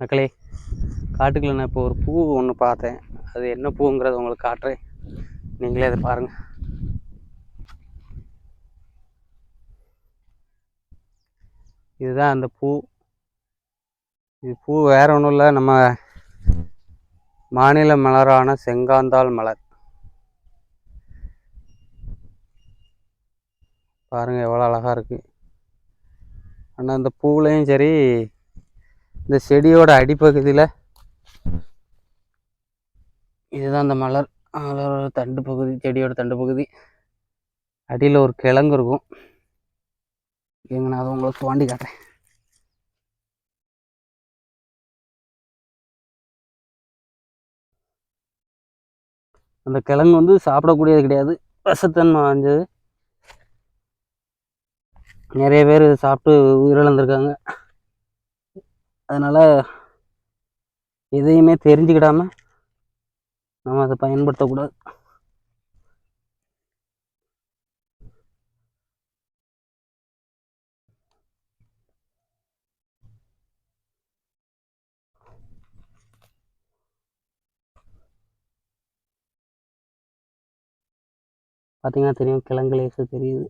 மக்களே, காட்டுக்குள்ள நான் இப்போ ஒரு பூ ஒன்று பார்த்தேன். அது என்ன பூங்கிறத உங்களுக்கு காட்டுறேன், நீங்களே அதை பாருங்கள். இதுதான் அந்த பூ. இது பூ வேற ஒன்றும் இல்லை, நம்ம மாநில மலரான செங்காந்தாள் மலர். பாருங்கள் எவ்வளோ அழகாக இருக்குது. ஆனால் அந்த பூவுலையும் சரி, இந்த செடியோட அடிப்பகுதியில் இதுதான் அந்த மலர். அதோட தண்டு பகுதி, செடியோட தண்டு பகுதி அடியில் ஒரு கிழங்கு இருக்கும். எங்க நான் அதை உங்களுக்கு தோண்டி காட்டுறேன். அந்த கிழங்கு வந்து சாப்பிடக்கூடியது கிடையாது, விஷத்தன்மை வாய்ந்தது. நிறைய பேர் சாப்பிட்டு உயிரிழந்திருக்காங்க. அதனால் எதையுமே தெரிஞ்சுக்கிடாம நம்ம அதை பயன்படுத்தக்கூடாது. பார்த்தீங்கன்னா தெரியும், கிழங்கு லேசு தெரியுது.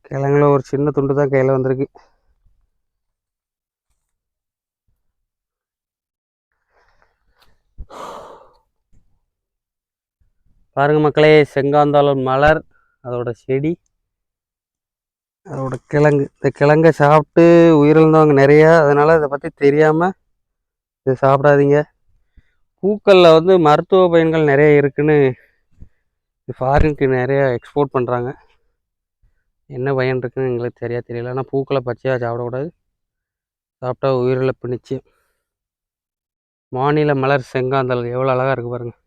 கிழங்குல ஒரு சின்ன துண்டு தான் கையில் வந்திருக்கு. பாருங்க மக்களே, செங்காந்தாளம் மலர், அதோட செடி, அதோட கிழங்கு. இந்த கிழங்கை சாப்பிட்டு உயிரிழந்தவங்க நிறையா. அதனால் இதை பற்றி தெரியாமல் இதை சாப்பிடாதீங்க. பூக்களில் வந்து மருத்துவ பயன்கள் நிறைய இருக்குன்னு ஃபாரினுக்கு நிறையா எக்ஸ்போர்ட் பண்ணுறாங்க. என்ன பயன் இருக்குன்னு எங்களுக்கு தெரியல. ஆனால் பூக்களை பச்சையாக சாப்பிடக்கூடாது, சாப்பிட்டா உயிரிழப்பு நிச்சயம். மாநில மலர் செங்காந்தள் எவ்வளோ அழகாக இருக்குது பாருங்கள்.